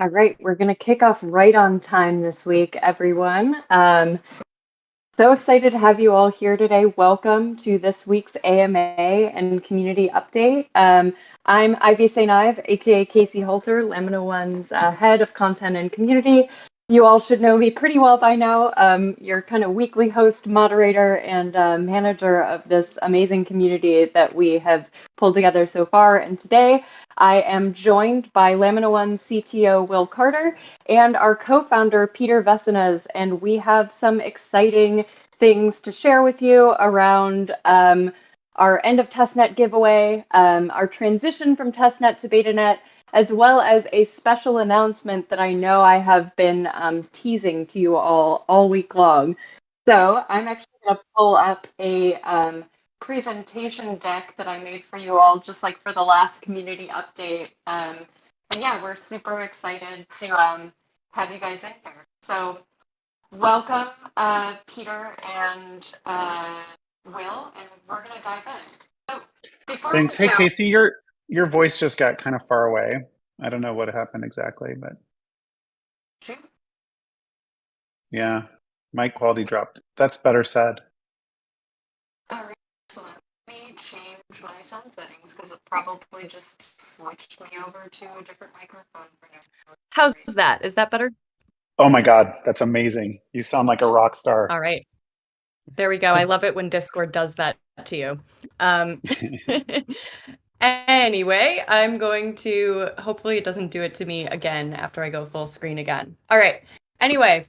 All right, we're going to kick off right on time this week, everyone. So excited to have you all here today. Welcome to this week's AMA and Community Update. I'm Ivy St. Ive, aka Casey Halter, LAMINA1's head of content and community. You all should know me pretty well by now. You're kind of weekly host, moderator, and manager of this amazing community that we have pulled together so far. And today I am joined by LAMINA1 CTO Will Carter and our co-founder Peter Vessenes, and we have some exciting things to share with you around our End-of-Testnet giveaway, our transition from testnet to Betanet, as well as a special announcement that I know I have been teasing to you all week long. So I'm actually going to pull up a presentation deck that I made for you all, just like for the last community update. And yeah, we're super excited to have you guys in here. So welcome, Peter and Will, and we're going to dive in. So before Thanks. we Hey, Casey, your voice just got kind of far away. I don't know what happened exactly, but yeah, mic quality dropped. That's better said. All right, excellent. Let me change my sound settings because it probably just switched me over to a different microphone for now. How's that? Is that better? Oh my God, that's amazing. You sound like a rock star. All right. There we go. I love it when Discord does that to you. Anyway, I'm going to, hopefully it doesn't do it to me again after I go full screen again. All right. Anyway,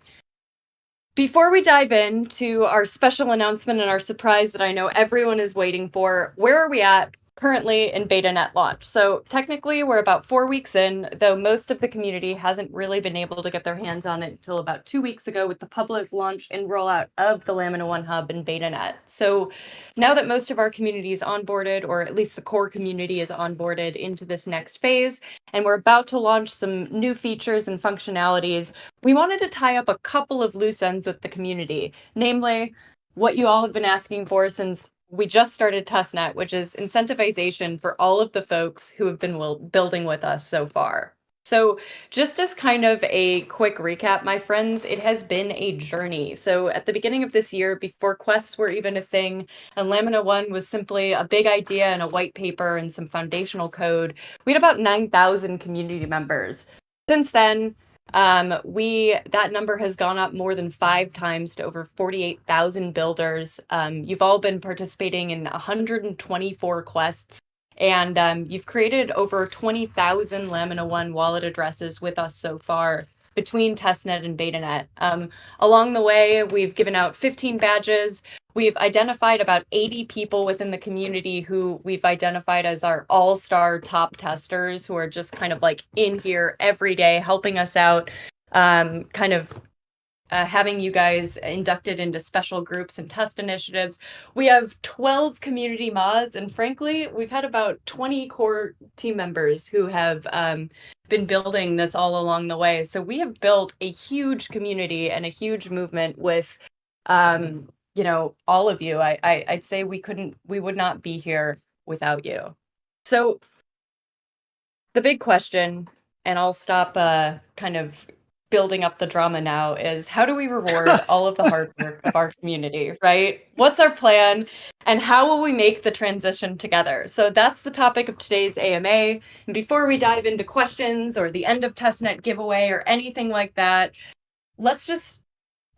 before we dive into our special announcement and our surprise that I know everyone is waiting for, where are we at currently in Betanet Launch? So technically we're about 4 weeks in, though most of the community hasn't really been able to get their hands on it until about 2 weeks ago with the public launch and rollout of the LAMINA1 hub in Betanet. So now that most of our community is onboarded, or at least the core community is onboarded into this next phase, and we're about to launch some new features and functionalities, we wanted to tie up a couple of loose ends with the community, namely what you all have been asking for since we just started testnet, which is incentivization for all of the folks who have been building with us so far. So just as kind of a quick recap, my friends, it has been a journey. So at the beginning of this year, before quests were even a thing, and LAMINA1 was simply a big idea and a white paper and some foundational code, we had about 9,000 community members. Since then, that number has gone up more than 5 times to over 48,000 builders. You've all been participating in 124 quests, and you've created over 20,000 LAMINA1 wallet addresses with us so far between testnet and Betanet. Along the way, we've given out 15 badges. We've identified about 80 people within the community who we've identified as our all-star top testers, who are just kind of like in here every day helping us out, having you guys inducted into special groups and test initiatives. We have 12 community mods, and frankly, we've had about 20 core team members who have been building this all along the way. So we have built a huge community and a huge movement with all of you. I'd say we would not be here without you. So the big question, and I'll stop kind of building up the drama now, is how do we reward all of the hard work of our community, right? What's our plan, and how will we make the transition together? So that's the topic of today's AMA. And before we dive into questions or the end of testnet giveaway or anything like that, let's just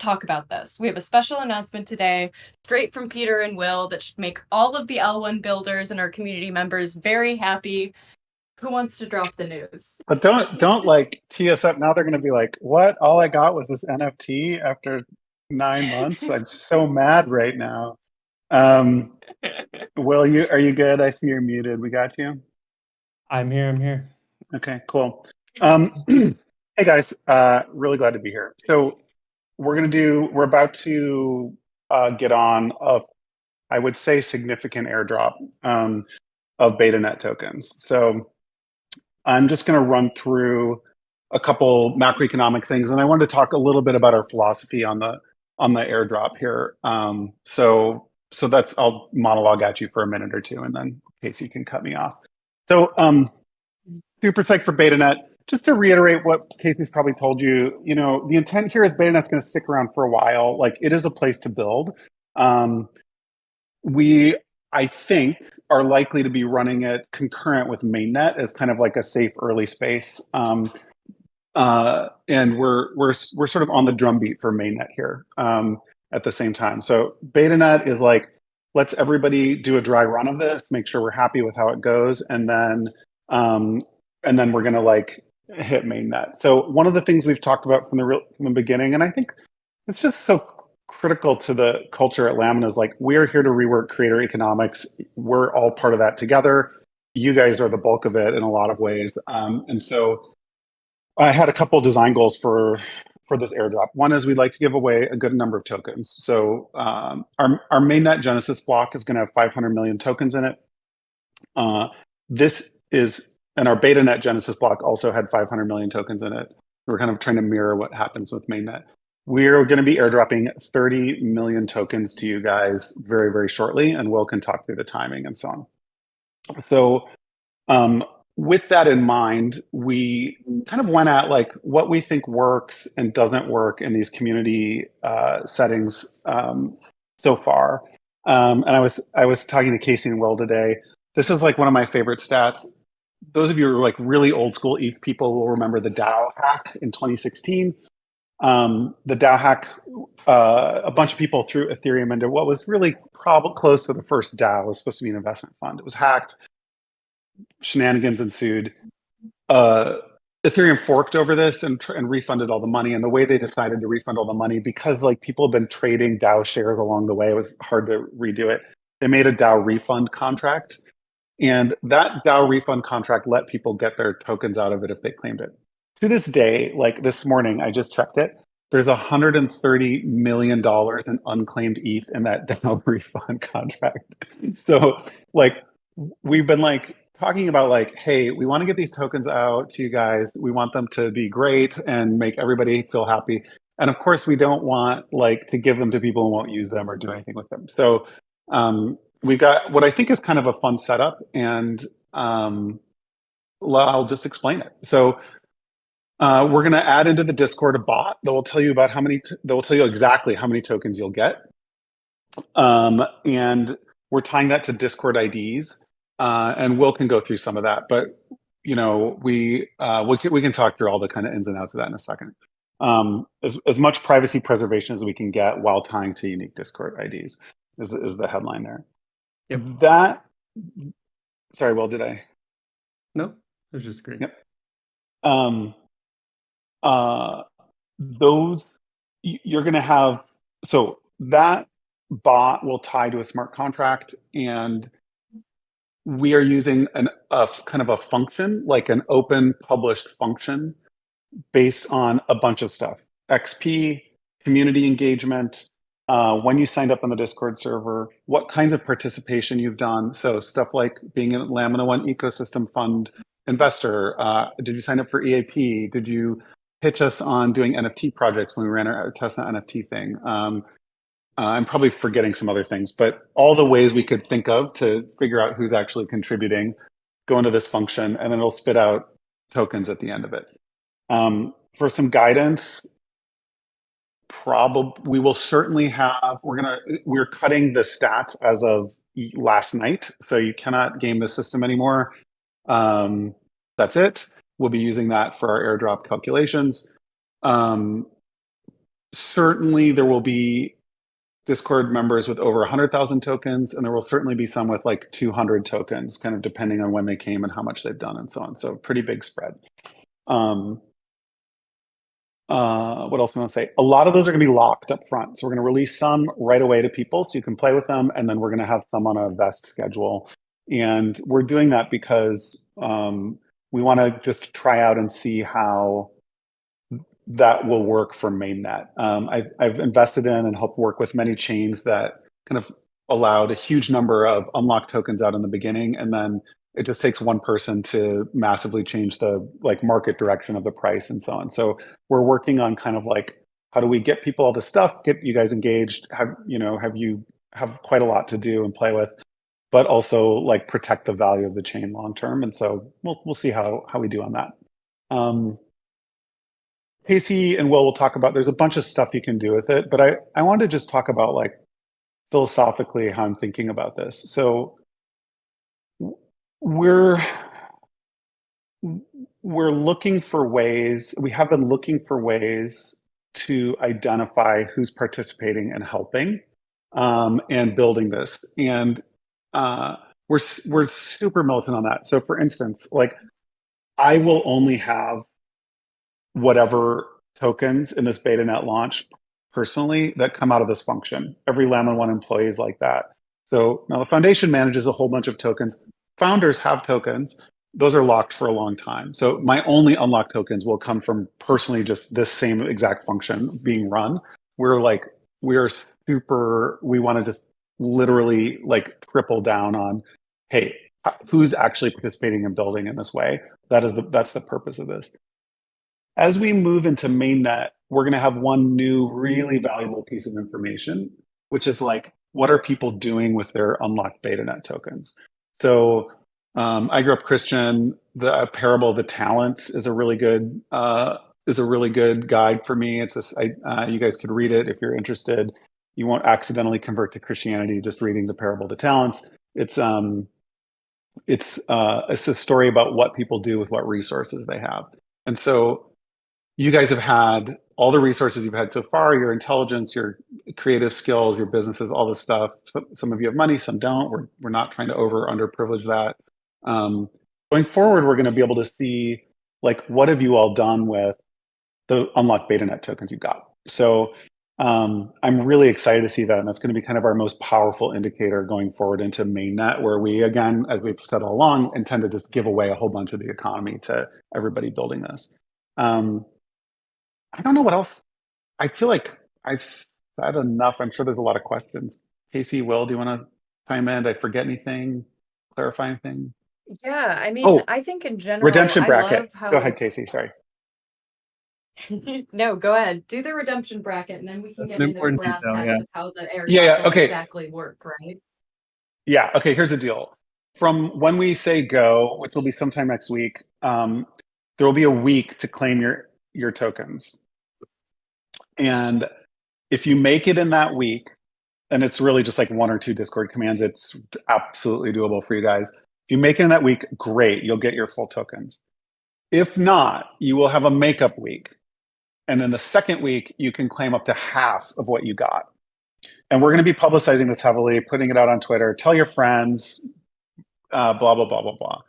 talk about this. We have a special announcement today, straight from Peter and Will, that should make all of the L1 builders and our community members very happy. Who wants to drop the news? But don't like tee us up. Now they're going to be like, what? All I got was this NFT after 9 months? I'm so mad right now. Will, are you good? I see you're muted. We got you. I'm here. Okay, cool. Hey guys, really glad to be here. So we're about to get on I would say significant airdrop of Betanet tokens. So I'm just going to run through a couple macroeconomic things, and I wanted to talk a little bit about our philosophy on the airdrop here. So that's, I'll monologue at you for a minute or two, and then Casey can cut me off. So super psyched for Betanet. just to reiterate what Casey's probably told you, the intent here is Betanet's going to stick around for a while. Like, it is a place to build. We, I think, are likely to be running it concurrent with Mainnet as kind of like a safe early space. And we're sort of on the drumbeat for Mainnet here at the same time. So Betanet is like, let's everybody do a dry run of this, make sure we're happy with how it goes, and then we're gonna like hit Mainnet. So one of the things we've talked about from the beginning, and I think it's just so critical to the culture at Lamina, is like, we're here to rework creator economics. We're all part of that together. You guys are the bulk of it in a lot of ways, and so I had a couple of design goals for this airdrop. One is we'd like to give away a good number of tokens. So our mainnet Genesis block is going to have 500 million tokens in it. And our Betanet Genesis block also had 500 million tokens in it. We're kind of trying to mirror what happens with mainnet. We're going to be airdropping 30 million tokens to you guys very, very shortly, and Will can talk through the timing and so on. So with that in mind, we kind of went at like what we think works and doesn't work in these community settings so far. And I was talking to Casey and Will today. This is like one of my favorite stats. Those of you who are like really old school ETH people will remember the DAO hack in 2016. The DAO hack, a bunch of people threw Ethereum into what was really probably close to the first DAO. It was supposed to be an investment fund. It was hacked. Shenanigans ensued. Ethereum forked over this and refunded all the money. And the way they decided to refund all the money, because like people have been trading DAO shares along the way, it was hard to redo it. They made a DAO refund contract, and that DAO refund contract let people get their tokens out of it if they claimed it. To this day, like this morning, I just checked it. There's $130 million in unclaimed ETH in that DAO refund contract. So like we've been like talking about like, hey, we want to get these tokens out to you guys. We want them to be great and make everybody feel happy. And of course, we don't want like to give them to people who won't use them or do anything with them. So we got what I think is kind of a fun setup, and I'll just explain it. So we're going to add into the Discord a bot that will tell you about that will tell you exactly how many tokens you'll get. And we're tying that to Discord IDs. And Will can go through some of that, but we can talk through all the kind of ins and outs of that in a second. As much privacy preservation as we can get while tying to unique Discord IDs is the headline there. Yep. Sorry, Will, did I? No, it was just great. Yep. Those you're going to have, so that bot will tie to a smart contract, and we are using a kind of a function, like an open published function based on a bunch of stuff: XP, community engagement, when you signed up on the Discord server, what kinds of participation you've done. So stuff like being a LAMINA1 ecosystem fund investor. Did you sign up for EAP? Did you pitch us on doing NFT projects when we ran our testnet NFT thing? I'm probably forgetting some other things, but all the ways we could think of to figure out who's actually contributing go into this function, and then it'll spit out tokens at the end of it. For some guidance, we will certainly have, we're cutting the stats as of last night, so you cannot game the system anymore. That's it. We'll be using that for our airdrop calculations. Certainly there will be Discord members with over 100,000 tokens, and there will certainly be some with like 200 tokens, kind of depending on when they came and how much they've done and so on. So pretty big spread. What else am I going to say? A lot of those are going to be locked up front. So we're going to release some right away to people so you can play with them, and then we're going to have some on a vest schedule. And we're doing that because we want to just try out and see how that will work for mainnet. I've invested in and helped work with many chains that kind of allowed a huge number of unlocked tokens out in the beginning, and then it just takes one person to massively change the like market direction of the price and so on. So we're working on kind of like, how do we get people all this stuff, get you guys engaged, have quite a lot to do and play with, but also like protect the value of the chain long term. And so we'll see how we do on that. Casey and Will talk about, there's a bunch of stuff you can do with it, but I want to just talk about like philosophically how I'm thinking about this. So we're looking for ways, we have been looking for ways to identify who's participating and helping and building this. And we're super militant on that. So for instance, like I will only have whatever tokens in this Betanet launch personally that come out of this function. Every LAMINA1 employee is like that. So now the foundation manages a whole bunch of tokens. Founders have tokens. Those are locked for a long time. So my only unlocked tokens will come from personally just this same exact function being run. We want to just literally like triple down on, hey, who's actually participating and building in this way? That's the purpose of this. As we move into mainnet, we're going to have one new really valuable piece of information, which is like, what are people doing with their unlocked Betanet tokens? So I grew up Christian. The parable of the talents is a really good guide for me. It's this. You guys could read it if you're interested. You won't accidentally convert to Christianity just reading the parable of the talents. It's a story about what people do with what resources they have. And so you guys have had all the resources you've had so far, your intelligence, your creative skills, your businesses, all this stuff. Some of you have money, some don't. We're not trying to over underprivilege that. Going forward, we're going to be able to see like, what have you all done with the unlocked Betanet tokens you've got? So I'm really excited to see that. And that's going to be kind of our most powerful indicator going forward into mainnet, where we, again, as we've said all along, intend to just give away a whole bunch of the economy to everybody building this. I don't know what else. I feel like I've said enough. I'm sure there's a lot of questions. Casey, Will, do you want to chime in? Did I forget anything? Clarify anything? Yeah, I mean, Oh, I think in general, redemption I bracket. love how. Go ahead, Casey. Sorry. No, go ahead. Do the redemption bracket, and then we can That's get an into the important brass detail, tacks yeah. of how the airdrop Yeah. will Okay. exactly work, right? Yeah. Okay. Here's the deal. From when we say go, which will be sometime next week, there will be a week to claim your tokens. And if you make it in that week, and it's really just like 1 or 2 Discord commands, it's absolutely doable for you guys. If you make it in that week, great, you'll get your full tokens. If not, you will have a makeup week. And then the second week, you can claim up to half of what you got. And we're going to be publicizing this heavily, putting it out on Twitter. Tell your friends, blah, blah, blah, blah, blah.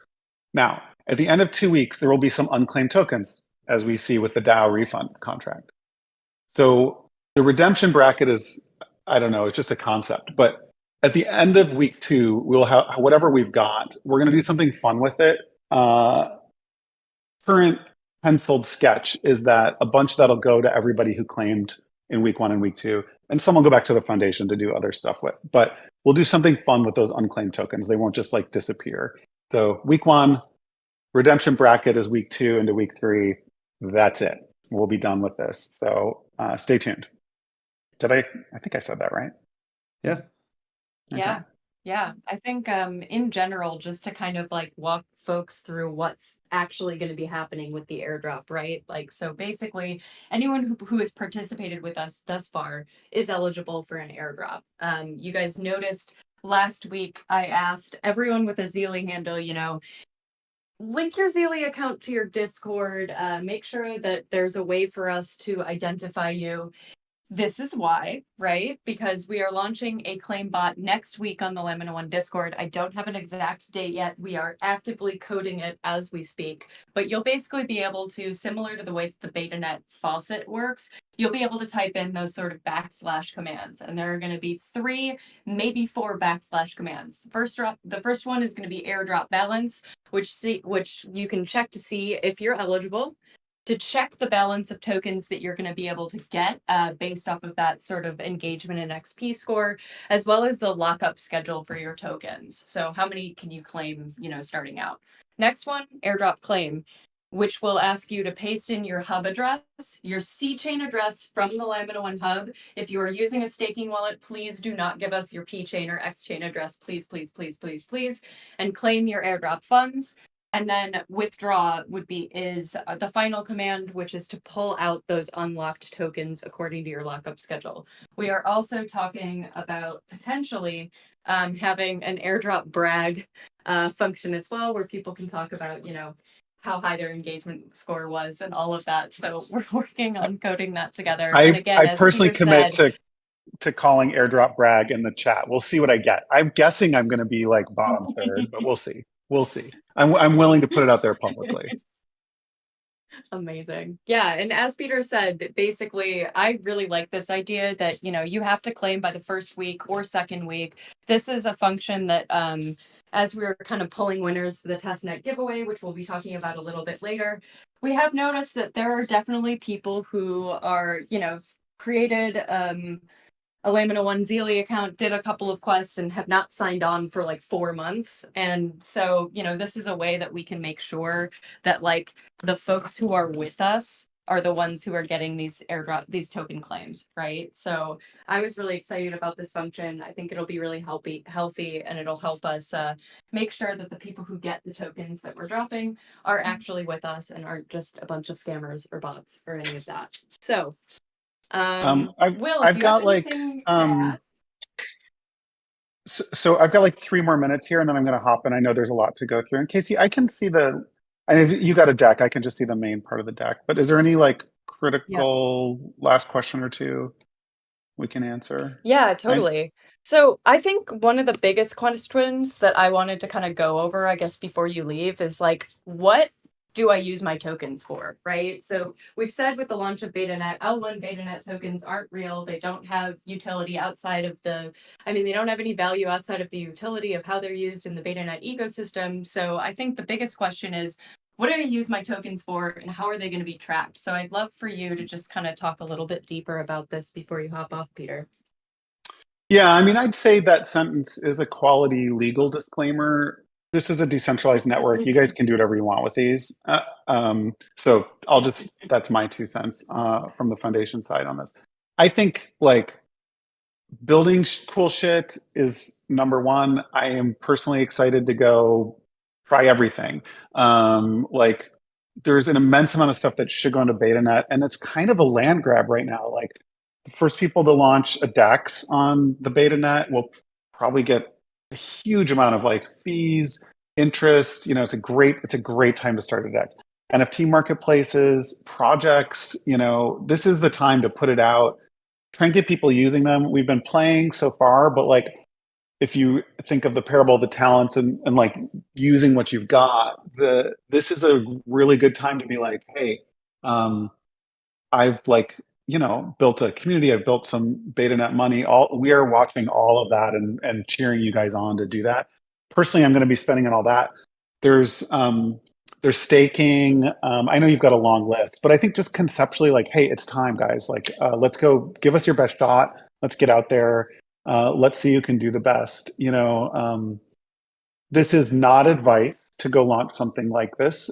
Now, at the end of 2 weeks, there will be some unclaimed tokens, as we see with the DAO refund contract. So the redemption bracket is, I don't know, it's just a concept. But at the end of week 2, we'll have whatever we've got. We're going to do something fun with it. Current penciled sketch is that a bunch that'll go to everybody who claimed in week 1 and week 2, and some will go back to the foundation to do other stuff with. But we'll do something fun with those unclaimed tokens. They won't just like disappear. So week 1, redemption bracket is week 2 into week 3. That's it. We'll be done with this. So stay tuned. I think I said that right? Yeah. Yeah. Yeah. I think in general, just to kind of like walk folks through what's actually going to be happening with the airdrop, right? Like, so basically anyone who has participated with us thus far is eligible for an airdrop. You guys noticed last week I asked everyone with a Zeely handle, link your Zeely account to your Discord, make sure that there's a way for us to identify you. This is why, right? Because we are launching a claim bot next week on the LAMINA1 Discord. I don't have an exact date yet. We are actively coding it as we speak. But you'll basically be able to, similar to the way the Betanet faucet works, you'll be able to type in those sort of / commands. And there are going to be 3, maybe 4 / commands. The first one is going to be airdrop balance, which you can check to see if you're eligible, to check the balance of tokens that you're going to be able to get based off of that sort of engagement and XP score, as well as the lockup schedule for your tokens. So how many can you claim, starting out? Next one, airdrop claim, which will ask you to paste in your hub address, your C chain address from the LAMINA1 hub. If you are using a staking wallet, please do not give us your P chain or X chain address, please, please, please, please, please, and claim your airdrop funds. And then withdraw is the final command, which is to pull out those unlocked tokens according to your lockup schedule. We are also talking about potentially having an airdrop brag function as well, where people can talk about, how high their engagement score was and all of that. So we're working on coding that together. And again, I as personally Peter commit said, to calling airdrop brag in the chat. We'll see what I get. I'm guessing I'm going to be like bottom third, but we'll see. We'll see. I'm willing to put it out there publicly. Amazing. Yeah. And as Peter said, basically, I really like this idea that, you have to claim by the first week or second week. This is a function that, as we were kind of pulling winners for the testnet giveaway, which we'll be talking about a little bit later, we have noticed that there are definitely people who are, created a LAMINA1 Zealy account, did a couple of quests, and have not signed on for like 4 months. And so, this is a way that we can make sure that like the folks who are with us are the ones who are getting these token claims, right? So I was really excited about this function. I think it'll be really healthy, and it'll help us make sure that the people who get the tokens that we're dropping are actually with us and aren't just a bunch of scammers or bots or any of that. So Will, I've do you got have like anything to add? so I've got like 3 more minutes here, and then I'm going to hop in. I know there's a lot to go through. And Casey, I can see if you got a deck, I can just see the main part of the deck. But is there any like critical last question or two we can answer? Yeah, totally. So I think one of the biggest questions that I wanted to kind of go over, I guess, before you leave is like, what do I use my tokens for, right? So we've said with the launch of Betanet, L1 Betanet tokens aren't real. They don't have utility outside of they don't have any value outside of the utility of how they're used in the Betanet ecosystem. So I think the biggest question is, what do I use my tokens for and how are they going to be tracked? So I'd love for you to just kind of talk a little bit deeper about this before you hop off, Peter. Yeah, I'd say that sentence is a quality legal disclaimer. This is a decentralized network. You guys can do whatever you want with these. So that's my 2 cents from the foundation side on this. I think like building cool shit is number one. I am personally excited to go try everything. Like there's an immense amount of stuff that should go into BetaNet, and it's kind of a land grab right now. Like the first people to launch a DEX on the BetaNet will probably get a huge amount of like fees, interest. It's a great time to start a DEX. NFT marketplaces, projects, this is the time to put it out, try and get people using them. We've been playing so far, but like if you think of the parable of the talents and like using what you've got, this is a really good time to be like, hey, I've like, built a community, I've built some BetaNet money. We are watching all of that and cheering you guys on to do that. Personally, I'm going to be spending on all that. There's staking. I know you've got a long list, but I think just conceptually, like, hey, it's time, guys. Like, let's go. Give us your best shot. Let's get out there. Let's see who can do the best. This is not advice to go launch something like this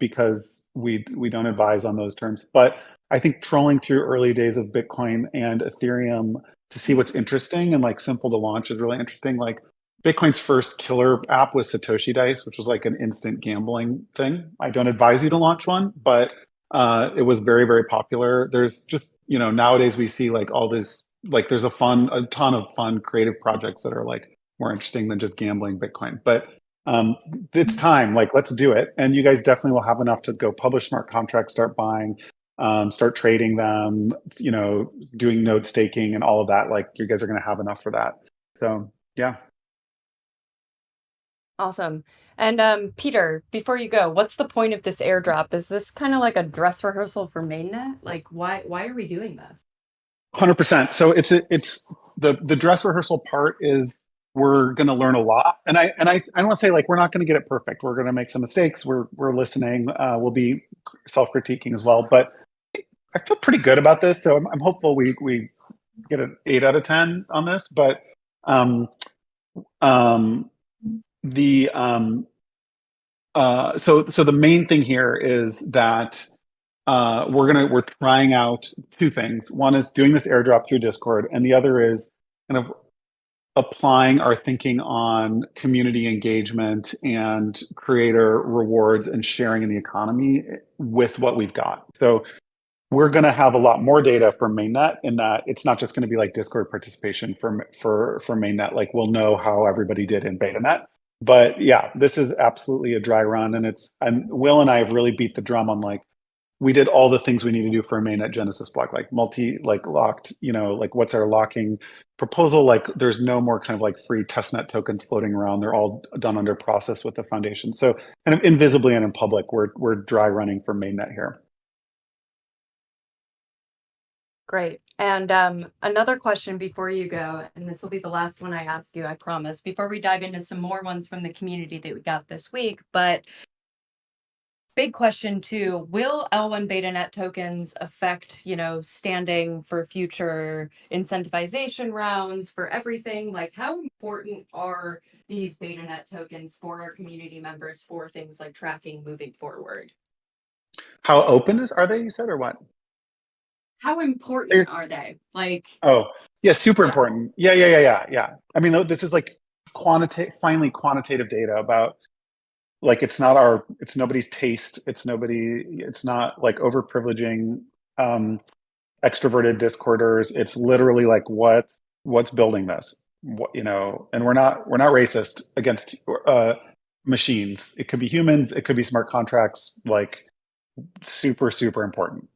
because we don't advise on those terms. But I think trolling through early days of Bitcoin and Ethereum to see what's interesting and like simple to launch is really interesting. Like Bitcoin's first killer app was Satoshi Dice, which was like an instant gambling thing. I don't advise you to launch one, but it was very, very popular. There's just, nowadays we see like all this, like there's a ton of fun creative projects that are like more interesting than just gambling Bitcoin. But it's time, like let's do it. And you guys definitely will have enough to go publish smart contracts, start buying, start trading them, doing node staking and all of that. Like you guys are going to have enough for that. So yeah. Awesome. And Peter, before you go, what's the point of this airdrop? Is this kind of like a dress rehearsal for mainnet? Like why are we doing this? 100%. So it's the dress rehearsal part is we're going to learn a lot. And I don't want to say like we're not going to get it perfect. We're going to make some mistakes. We're listening. We'll be self-critiquing as well. But I feel pretty good about this. So I'm hopeful we get an 8 out of 10 on this. But so the main thing here is that we're trying out 2 things. One is doing this airdrop through Discord, and the other is kind of applying our thinking on community engagement and creator rewards and sharing in the economy with what we've got. So we're going to have a lot more data from Mainnet in that it's not just going to be like Discord participation for Mainnet. Like we'll know how everybody did in Betanet. But yeah, this is absolutely a dry run, and Will and I have really beat the drum on like we did all the things we need to do for a Mainnet Genesis block, like locked, like what's our locking proposal? Like there's no more kind of like free testnet tokens floating around. They're all done under process with the foundation. So kind of invisibly and in public, we're dry running for Mainnet here. Great. And another question before you go, and this will be the last one I ask you, I promise, before we dive into some more ones from the community that we got this week. But big question too, will L1 Betanet tokens affect, standing for future incentivization rounds for everything? Like how important are these Betanet tokens for our community members for things like tracking moving forward? How open are they, you said, or what? How important are they? Like, oh, yeah, super important. Yeah. I mean, this is like finally quantitative data about like it's nobody's taste. It's not like overprivileging extroverted Discorders. It's literally like what's building this. And we're not racist against machines. It could be humans. It could be smart contracts. Like super, super important.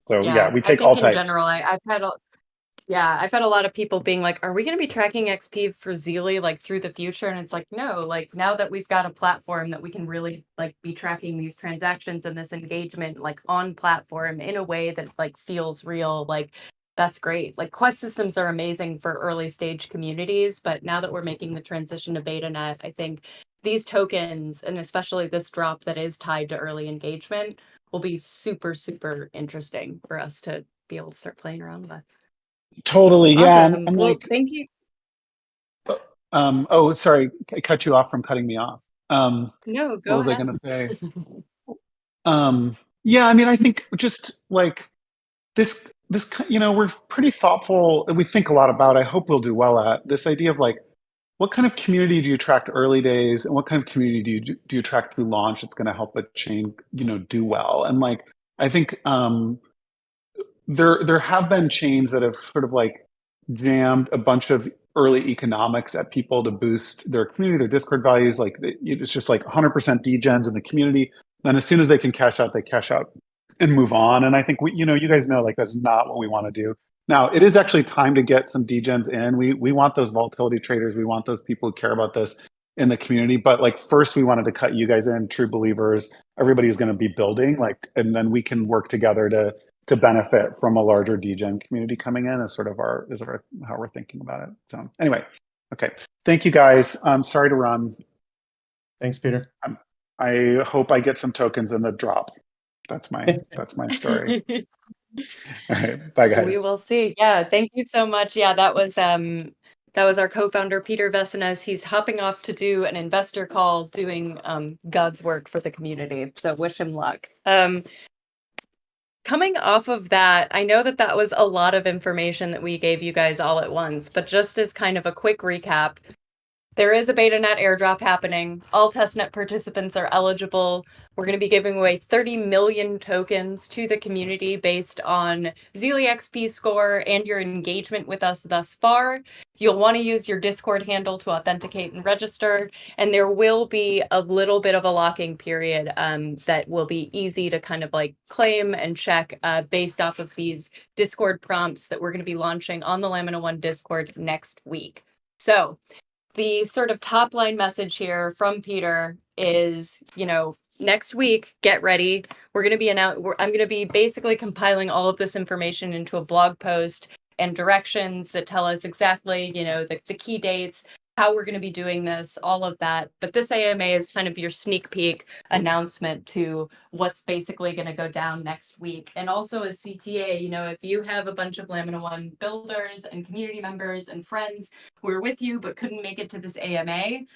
So yeah, we take all types. In general, I've had a lot of people being like, are we going to be tracking XP for Zeely like through the future? And it's like, no, like now that we've got a platform that we can really like be tracking these transactions and this engagement like on platform in a way that like feels real, like that's great. Like quest systems are amazing for early stage communities, but now that we're making the transition to Betanet, I think these tokens, and especially this drop that is tied to early engagement, will be super, super interesting for us to be able to start playing around with. Totally, yeah. Awesome. And well, like, thank you. Oh, sorry, I cut you off from cutting me off. No, go what was ahead. I going to say? Yeah, I mean, I think just like this, we're pretty thoughtful, and we think a lot about. I hope we'll do well at this idea of like, what kind of community do you attract early days, and what kind of community do you attract through launch? It's going to help a chain, do well. And like, I think there have been chains that have sort of like jammed a bunch of early economics at people to boost their community, their Discord values. Like it's just like 100% degens in the community. Then as soon as they can cash out, they cash out and move on. And I think you guys know like that's not what we want to do. Now it is actually time to get some degens in. We want those volatility traders. We want those people who care about this in the community. But like first, we wanted to cut you guys in, true believers. Everybody is going to be building like, and then we can work together to benefit from a larger degen community coming in is sort of how we're thinking about it. So anyway, okay. Thank you guys. I'm sorry to run. Thanks, Peter. I hope I get some tokens in the drop. That's my story. All right. Bye guys. We will see. Yeah. Thank you so much. Yeah. That was our co-founder, Peter Vessenes. He's hopping off to do an investor call doing God's work for the community. So wish him luck. Coming off of that, I know that was a lot of information that we gave you guys all at once, but just as kind of a quick recap, there is a Betanet airdrop happening. All testnet participants are eligible. We're going to be giving away 30 million tokens to the community based on Zeely XP score and your engagement with us thus far. You'll want to use your Discord handle to authenticate and register, and there will be a little bit of a locking period that will be easy to kind of like claim and check based off of these Discord prompts that we're going to be launching on the LAMINA1 Discord next week. So the sort of top line message here from Peter is, next week, get ready. We're going to be I'm going to be basically compiling all of this information into a blog post and directions that tell us exactly, the key dates, how we're going to be doing this, all of that. But this AMA is kind of your sneak peek announcement to what's basically going to go down next week. And also as CTA, if you have a bunch of LAMINA1 builders and community members and friends who are with you but couldn't make it to this AMA,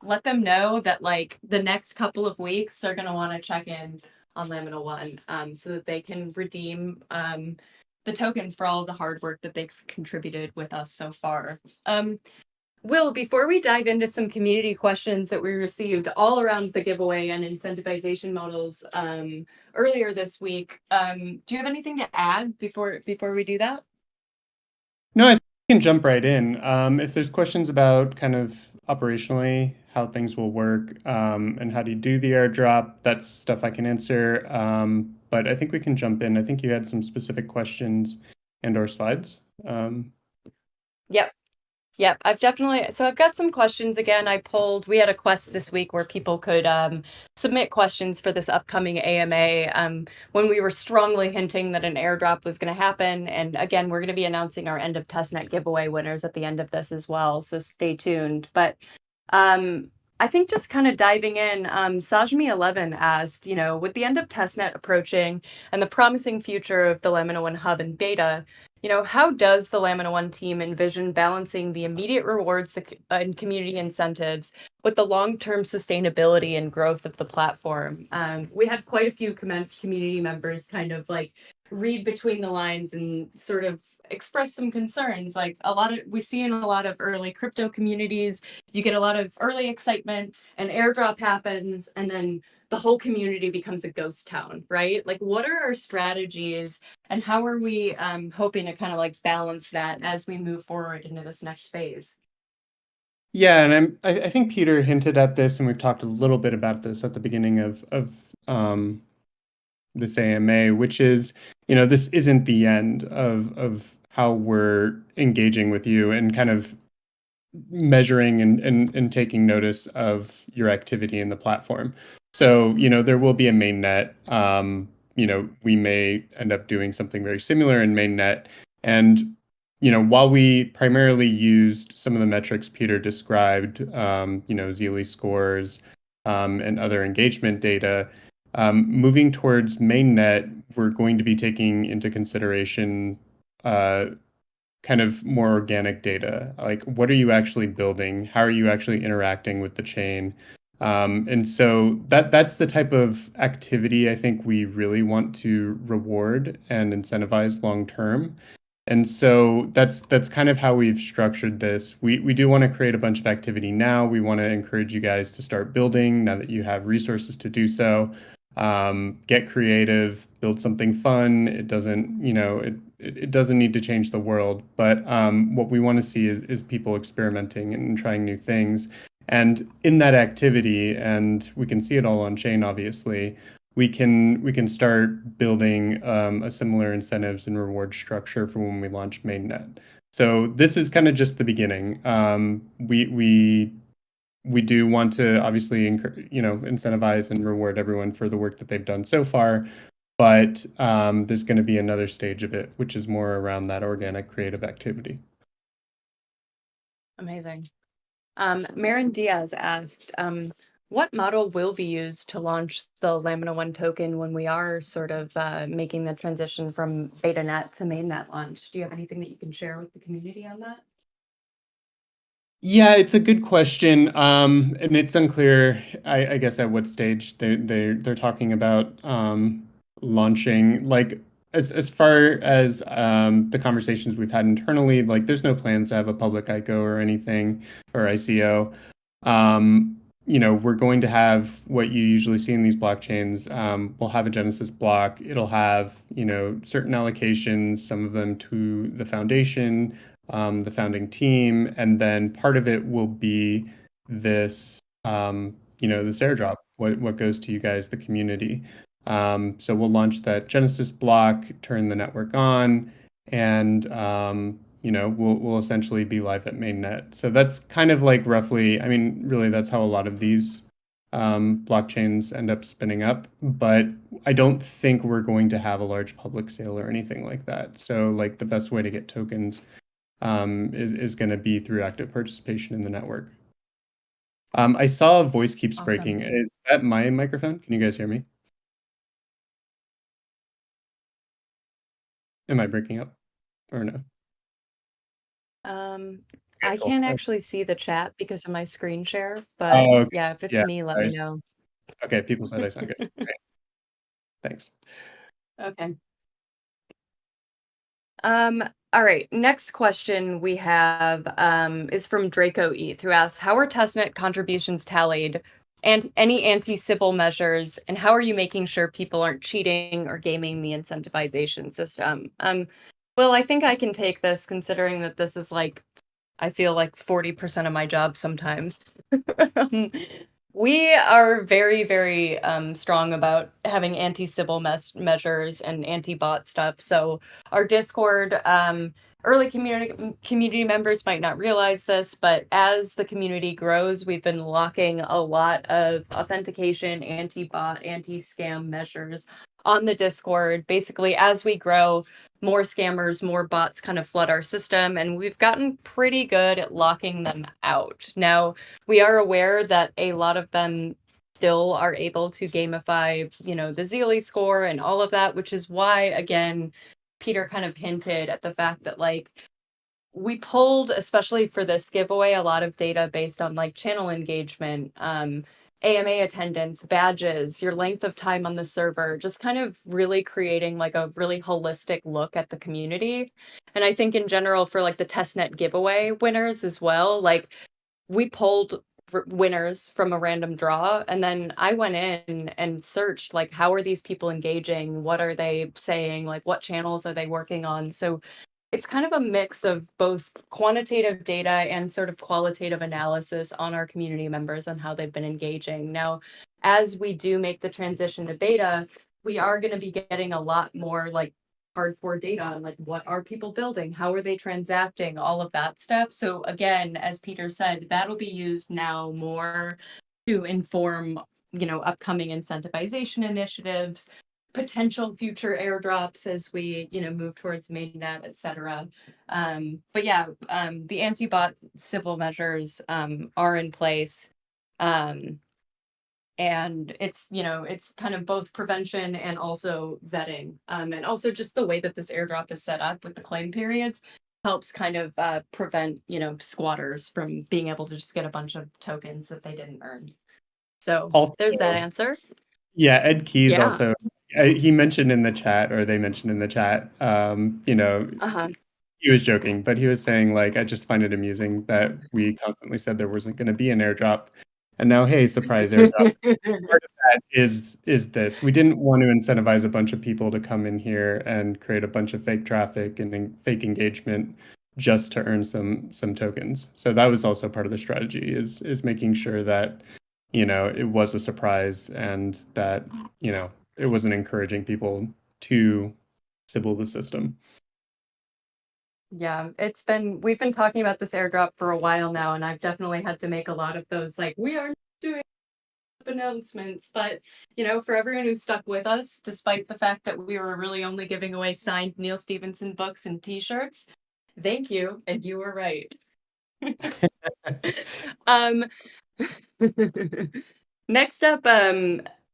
let them know that like the next couple of weeks, they're going to want to check in on LAMINA1 so that they can redeem the tokens for all of the hard work that they've contributed with us so far. Will, before we dive into some community questions that we received all around the giveaway and incentivization models earlier this week, do you have anything to add before we do that? No, I think we can jump right in. If there's questions about kind of operationally how things will work and how do you do the airdrop, that's stuff I can answer. But I think we can jump in. I think you had some specific questions and/or slides. Yep, I've got some questions again. We had a quest this week where people could submit questions for this upcoming AMA when we were strongly hinting that an airdrop was going to happen. And again, we're going to be announcing our End-of-Testnet giveaway winners at the end of this as well. So stay tuned. But I think just kind of diving in, Sajmi11 asked, with the End-of-Testnet approaching and the promising future of the LAMINA1 hub and beta, how does the LAMINA1 team envision balancing the immediate rewards and community incentives with the long-term sustainability and growth of the platform? We had quite a few community members kind of like read between the lines and sort of express some concerns. Like we see in a lot of early crypto communities, you get a lot of early excitement, an airdrop happens, and then the whole community becomes a ghost town, right? Like, what are our strategies and how are we hoping to kind of like balance that as we move forward into this next phase? Yeah, and I think Peter hinted at this, and we've talked a little bit about this at the beginning of this AMA, which is, this isn't the end of how we're engaging with you and kind of measuring and taking notice of your activity in the platform. So, there will be a mainnet. We may end up doing something very similar in mainnet. And, while we primarily used some of the metrics Peter described, Zealy scores and other engagement data, moving towards mainnet, we're going to be taking into consideration kind of more organic data. Like, what are you actually building? How are you actually interacting with the chain? And so that's the type of activity I think we really want to reward and incentivize long term. And so that's kind of how we've structured this. We do want to create a bunch of activity now. We want to encourage you guys to start building now that you have resources to do so. Get creative, build something fun. It doesn't, it doesn't need to change the world, but what we want to see is people experimenting and trying new things. And in that activity, and we can see it all on chain, obviously, we can start building a similar incentives and reward structure for when we launch mainnet. So this is kind of just the beginning. We do want to obviously incentivize and reward everyone for the work that they've done so far, but there's going to be another stage of it, which is more around that organic creative activity. Amazing. Marin Diaz asked, what model will be used to launch the LAMINA1 token when we are sort of making the transition from Betanet to Mainnet Launch? Do you have anything that you can share with the community on that? Yeah, it's a good question, and it's unclear, I guess, at what stage they're talking about launching. Like, as far as the conversations we've had internally, like, there's no plans to have a public ICO or anything, or ICO. We're going to have what you usually see in these blockchains. We'll have a Genesis block. It'll have, certain allocations, some of them to the foundation, the founding team, and then part of it will be this, this airdrop, what goes to you guys, the community. So we'll launch that Genesis block, turn the network on, and we'll essentially be live at mainnet. So that's kind of like roughly, I mean, really, that's how a lot of these blockchains end up spinning up. But I don't think we're going to have a large public sale or anything like that. So like the best way to get tokens is going to be through active participation in the network. I saw a voice keeps Awesome. breaking. Is that my microphone? Can you guys hear me? Am I breaking up or no? I cool. can't actually see the chat because of my screen share, but Oh, okay. yeah, if it's Yeah, me, let me know. Okay, people said I sound good. Great. Thanks. Okay. All right. Next question we have is from Draco ETH, who asks, how are testnet contributions tallied and any anti-Sybil measures, and how are you making sure people aren't cheating or gaming the incentivization system? Well, I think I can take this, considering that this is like, I feel like 40% of my job sometimes. We are very, very strong about having anti-Sybil measures and anti-bot stuff. So our Discord, early community members might not realize this, but as the community grows, we've been locking a lot of authentication, anti-bot, anti-scam measures on the Discord. Basically, as we grow, more scammers, more bots kind of flood our system, and we've gotten pretty good at locking them out. Now, we are aware that a lot of them still are able to gamify, the Zealy score and all of that, which is why, again, Peter kind of hinted at the fact that, like, we pulled, especially for this giveaway, a lot of data based on like channel engagement, AMA attendance, badges, your length of time on the server, just kind of really creating like a really holistic look at the community. And I think in general for like the testnet giveaway winners as well, like we pulled winners from a random draw, and then I went in and searched like, how are these people engaging? What are they saying? Like, what channels are they working on? So it's kind of a mix of both quantitative data and sort of qualitative analysis on our community members and how they've been engaging. Now, as we do make the transition to beta, we are going to be getting a lot more like hardcore data on like, what are people building, how are they transacting, all of that stuff. So again, as Peter said, that'll be used now more to inform, upcoming incentivization initiatives, potential future airdrops as we, move towards mainnet, etc. But yeah, the anti-bot civil measures are in place. And it's kind of both prevention and also vetting. And also just the way that this airdrop is set up with the claim periods helps kind of prevent, squatters from being able to just get a bunch of tokens that they didn't earn. So Also, there's that answer. Yeah, Ed Keys Yeah. also, he mentioned in the chat, or they mentioned in the chat, Uh-huh. he was joking, but he was saying, like, I just find it amusing that we constantly said there wasn't going to be an airdrop. And now, hey, surprise airdrop. Part of that is this. We didn't want to incentivize a bunch of people to come in here and create a bunch of fake traffic and fake engagement just to earn some tokens. So that was also part of the strategy, is making sure that it was a surprise and that, it wasn't encouraging people to Sybil the system. Yeah, we've been talking about this airdrop for a while now, and I've definitely had to make a lot of those, like, we are doing announcements. But, for everyone who stuck with us, despite the fact that we were really only giving away signed Neil Stephenson books and t-shirts, thank you, and you were right. Next up,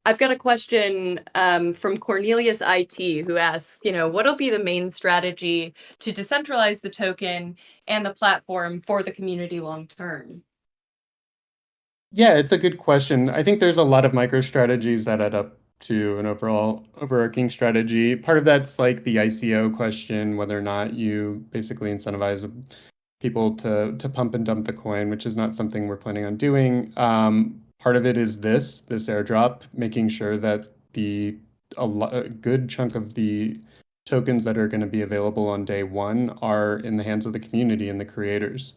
I've got a question from Cornelius IT, who asks, what'll be the main strategy to decentralize the token and the platform for the community long term? Yeah, it's a good question. I think there's a lot of micro strategies that add up to an overall overarching strategy. Part of that's like the ICO question, whether or not you basically incentivize people to pump and dump the coin, which is not something we're planning on doing. Part of it is this airdrop, making sure that a good chunk of the tokens that are going to be available on day one are in the hands of the community and the creators,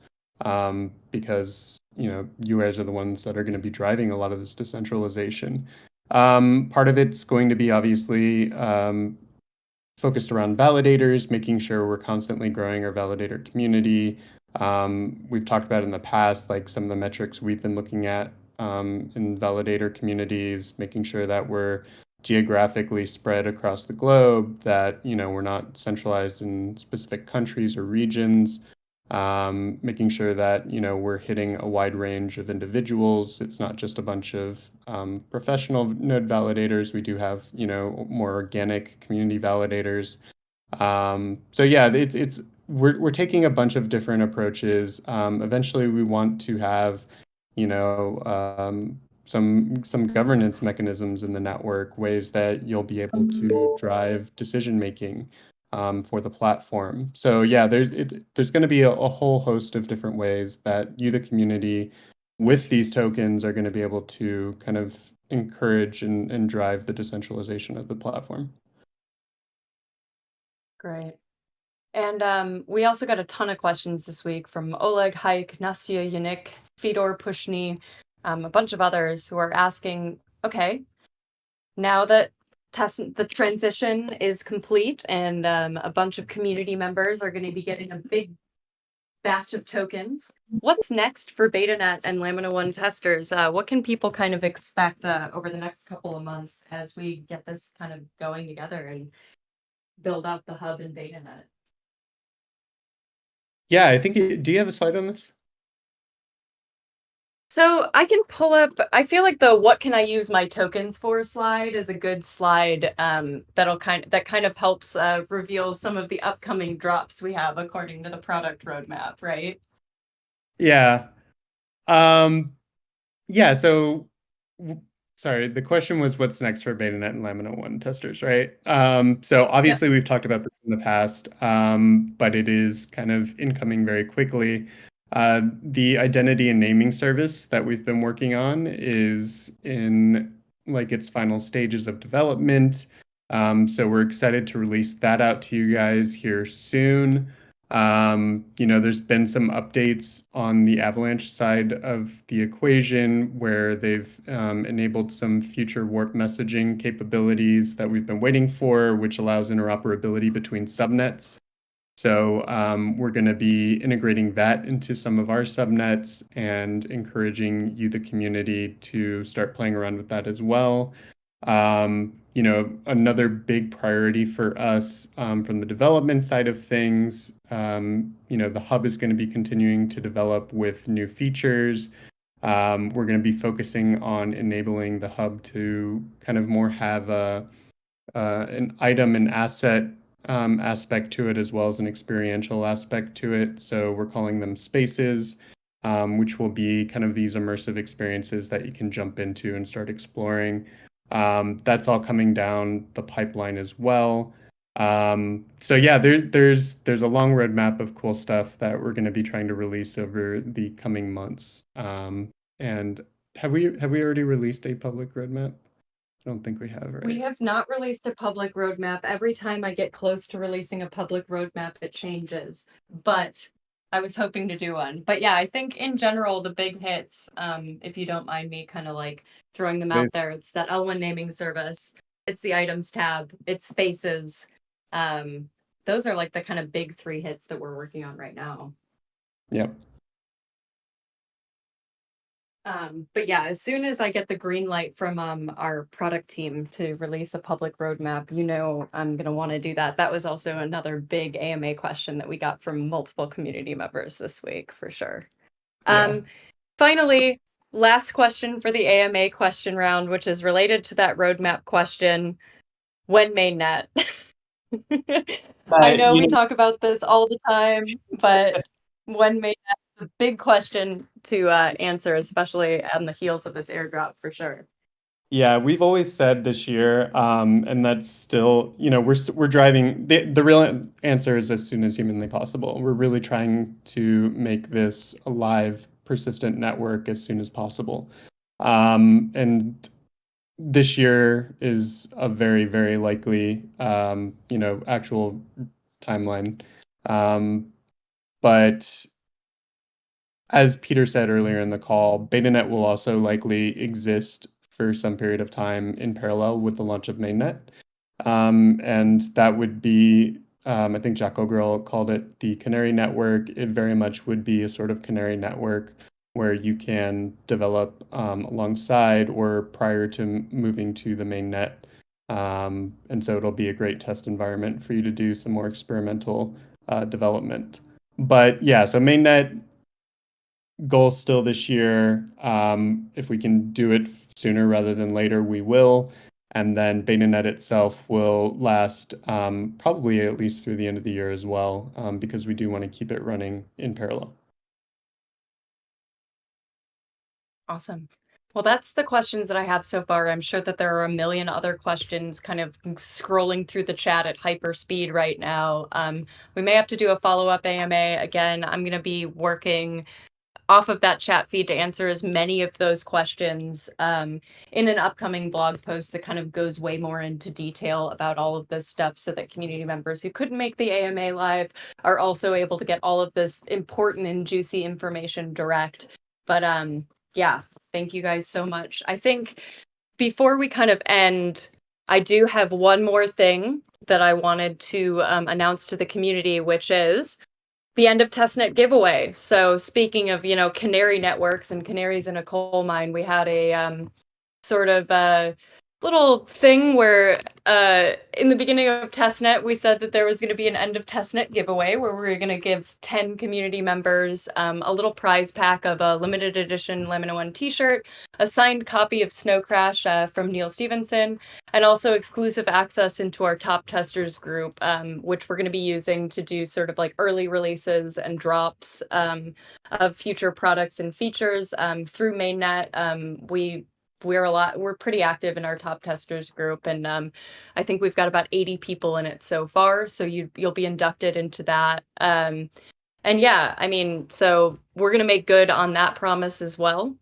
because you guys are the ones that are going to be driving a lot of this decentralization. Part of it's going to be obviously focused around validators, making sure we're constantly growing our validator community. We've talked about in the past, like some of the metrics we've been looking at in validator communities, making sure that we're geographically spread across the globe, that we're not centralized in specific countries or regions, making sure that we're hitting a wide range of individuals. It's not just a bunch of professional node validators. We do have more organic community validators. So yeah, we're taking a bunch of different approaches. Eventually, we want to have some governance mechanisms in the network, ways that you'll be able to drive decision making. for the platform. So yeah, there's going to be a whole host of different ways that you, the community, with these tokens are going to be able to kind of encourage and drive the decentralization of the platform. Great. And we also got a ton of questions this week from Oleg, Hike, Nastya, Yannick, Fedor, Pushni, a bunch of others who are asking, okay, now that the transition is complete and a bunch of community members are going to be getting a big batch of tokens, what's next for Betanet and LAMINA1 testers? What can people kind of expect over the next couple of months as we get this kind of going together and build out the hub in Betanet? Yeah, I think, do you have a slide on this? So I can pull up, I feel like the what can I use my tokens for slide is a good slide that kind of helps reveal some of the upcoming drops we have according to the product roadmap, right? Yeah. Yeah, so sorry, the question was what's next for Betanet and LAMINA1 testers, right? So obviously we've talked about this in the past, but it is kind of incoming very quickly. The identity and naming service that we've been working on is in like its final stages of development. So we're excited to release that out to you guys here soon. There's been some updates on the Avalanche side of the equation where they've enabled some future warp messaging capabilities that we've been waiting for, which allows interoperability between subnets. So we're going to be integrating that into some of our subnets and encouraging you, the community, to start playing around with that as well. Another big priority for us from the development side of things, the hub is going to be continuing to develop with new features. We're going to be focusing on enabling the hub to kind of more have an item and asset aspect to it as well as an experiential aspect to it. So we're calling them spaces, which will be kind of these immersive experiences that you can jump into and start exploring. That's all coming down the pipeline as well. So yeah, there's a long roadmap of cool stuff that we're going to be trying to release over the coming months. And have we already released a public roadmap? I don't think we have, right? We have not released a public roadmap. Every time I get close to releasing a public roadmap, it changes. But I was hoping to do one. But yeah, I think in general, the big hits, if you don't mind me kind of like throwing them out there, it's that L1 naming service, it's the items tab, it's spaces. Those are like the kind of big 3 hits that we're working on right now. Yep. But yeah, as soon as I get the green light from our product team to release a public roadmap, I'm going to want to do that. That was also another big AMA question that we got from multiple community members this week, for sure. Yeah. Finally, last question for the AMA question round, which is related to that roadmap question. When mainnet? I know we talk about this all the time, but when mainnet is a big question to answer, especially on the heels of this airdrop, for sure. Yeah, we've always said this year, and that's still, we're driving. The real answer is as soon as humanly possible. We're really trying to make this a live, persistent network as soon as possible. And this year is a very, very likely, actual timeline. But as Peter said earlier in the call, Betanet will also likely exist for some period of time in parallel with the launch of Mainnet. And that would be, I think Jack O'Girl called it the Canary Network. It very much would be a sort of Canary Network where you can develop alongside or prior to moving to the mainnet. And so it'll be a great test environment for you to do some more experimental development. But yeah, so mainnet goal still this year. If we can do it sooner rather than later, we will. And then Betanet itself will last probably at least through the end of the year as well, because we do want to keep it running in parallel. Awesome. Well, that's the questions that I have so far. I'm sure that there are a million other questions kind of scrolling through the chat at hyper speed right now. We may have to do a follow-up AMA. Again, I'm going to be working off of that chat feed to answer as many of those questions in an upcoming blog post that kind of goes way more into detail about all of this stuff, so that community members who couldn't make the AMA live are also able to get all of this important and juicy information direct. But yeah, thank you guys so much. I think before we kind of end, I do have one more thing that I wanted to announce to the community, which is the End-of-Testnet giveaway. So speaking of, canary networks and canaries in a coal mine, we had a sort of a little thing where in the beginning of testnet, we said that there was going to be an End-of-Testnet giveaway where we were going to give 10 community members a little prize pack of a limited edition LAMINA1 t-shirt, a signed copy of Snow Crash from Neil Stevenson, and also exclusive access into our top testers group, which we're going to be using to do sort of like early releases and drops of future products and features through Mainnet. We're pretty active in our top testers group, and I think we've got about 80 people in it so far, so you'll be inducted into that. And yeah, I mean, so we're going to make good on that promise as well.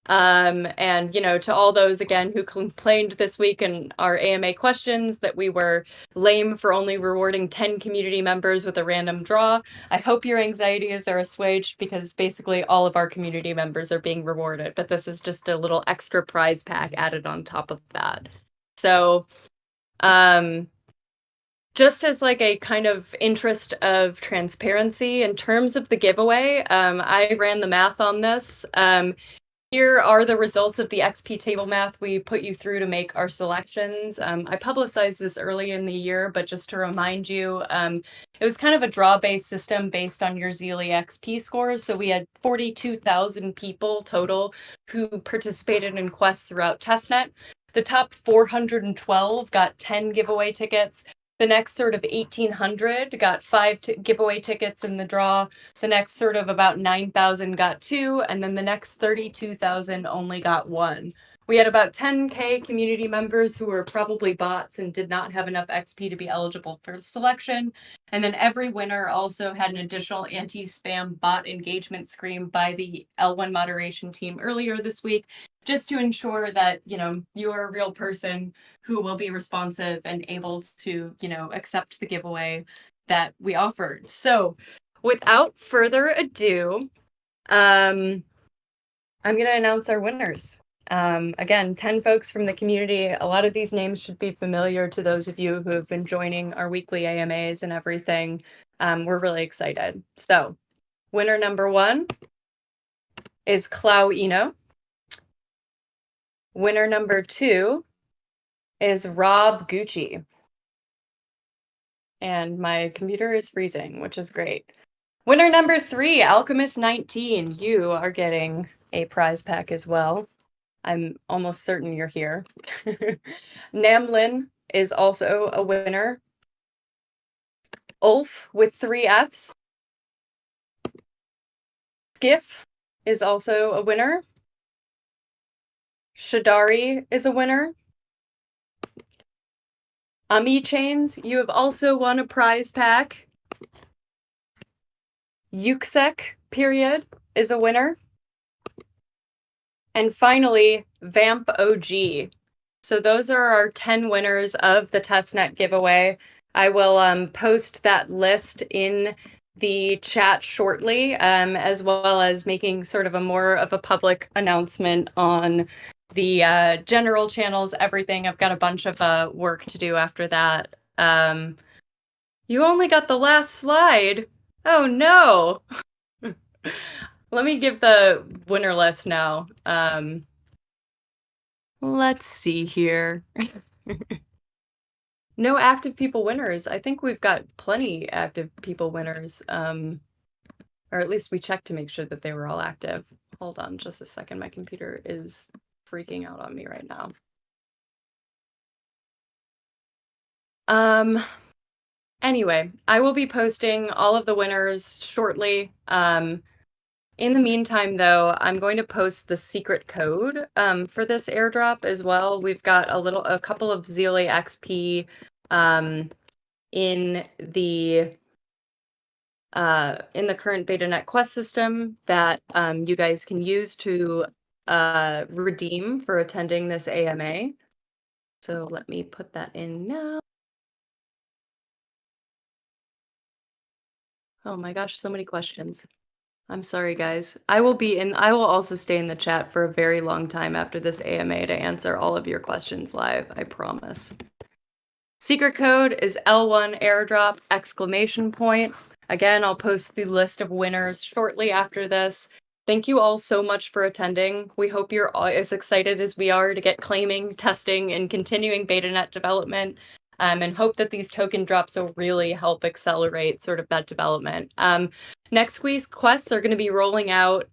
And to all those again who complained this week in our AMA questions that we were lame for only rewarding 10 community members with a random draw, I hope your anxieties are assuaged, because basically all of our community members are being rewarded, but this is just a little extra prize pack added on top of that. So just as like a kind of interest of transparency in terms of the giveaway, I ran the math on this. Here are the results of the XP table math we put you through to make our selections. I publicized this early in the year, but just to remind you, it was kind of a draw-based system based on your Zealy XP scores. So we had 42,000 people total who participated in quests throughout testnet. The top 412 got 10 giveaway tickets. The next sort of 1,800 got 5 giveaway tickets in the draw. The next sort of about 9,000 got 2, and then the next 32,000 only got 1. We had about 10K community members who were probably bots and did not have enough XP to be eligible for selection. And then every winner also had an additional anti-spam bot engagement screen by the L1 moderation team earlier this week, just to ensure that, you are a real person who will be responsive and able to, accept the giveaway that we offered. So without further ado, I'm going to announce our winners. Again, 10 folks from the community. A lot of these names should be familiar to those of you who have been joining our weekly AMAs and everything. We're really excited. So winner number 1 is Clau Eno. Winner number 2 is Rob Gucci. And my computer is freezing, which is great. Winner number 3, Alchemist19. You are getting a prize pack as well. I'm almost certain you're here. Namlin is also a winner. Ulf with 3 Fs. Skiff is also a winner. Shadari is a winner. Ami Chains, you have also won a prize pack. Yuksek, period, is a winner. And finally, Vamp OG. So those are our 10 winners of the testnet giveaway. I will post that list in the chat shortly, as well as making sort of a more of a public announcement on the general channels, everything. I've got a bunch of work to do after that. You only got the last slide. Oh no. Let me give the winner list now. Let's see here. No active people winners. I think we've got plenty active people winners. Or at least we checked to make sure that they were all active. Hold on just a second. My computer is freaking out on me right now. Anyway, I will be posting all of the winners shortly. In the meantime, though, I'm going to post the secret code for this airdrop as well. We've got a couple of ZLA XP in the current Betanet quest system that you guys can use to redeem for attending this AMA. So let me put that in now. Oh my gosh, so many questions. I'm sorry, guys. I will also stay in the chat for a very long time after this AMA to answer all of your questions live, I promise. Secret code is L1 airdrop exclamation point. Again, I'll post the list of winners shortly after this. Thank you all so much for attending. We hope you're all as excited as we are to get claiming, testing, and continuing Betanet development. And hope that these token drops will really help accelerate sort of that development. Next week's quests are going to be rolling out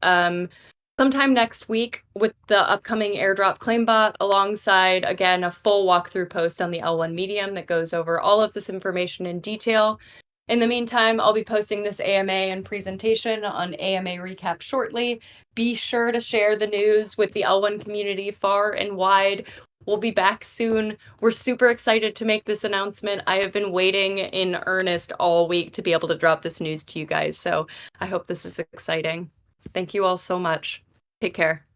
sometime next week with the upcoming airdrop claim bot, alongside, again, a full walkthrough post on the L1 Medium that goes over all of this information in detail. In the meantime, I'll be posting this AMA and presentation on AMA Recap shortly. Be sure to share the news with the L1 community far and wide. We'll be back soon. We're super excited to make this announcement. I have been waiting in earnest all week to be able to drop this news to you guys, so I hope this is exciting. Thank you all so much. Take care.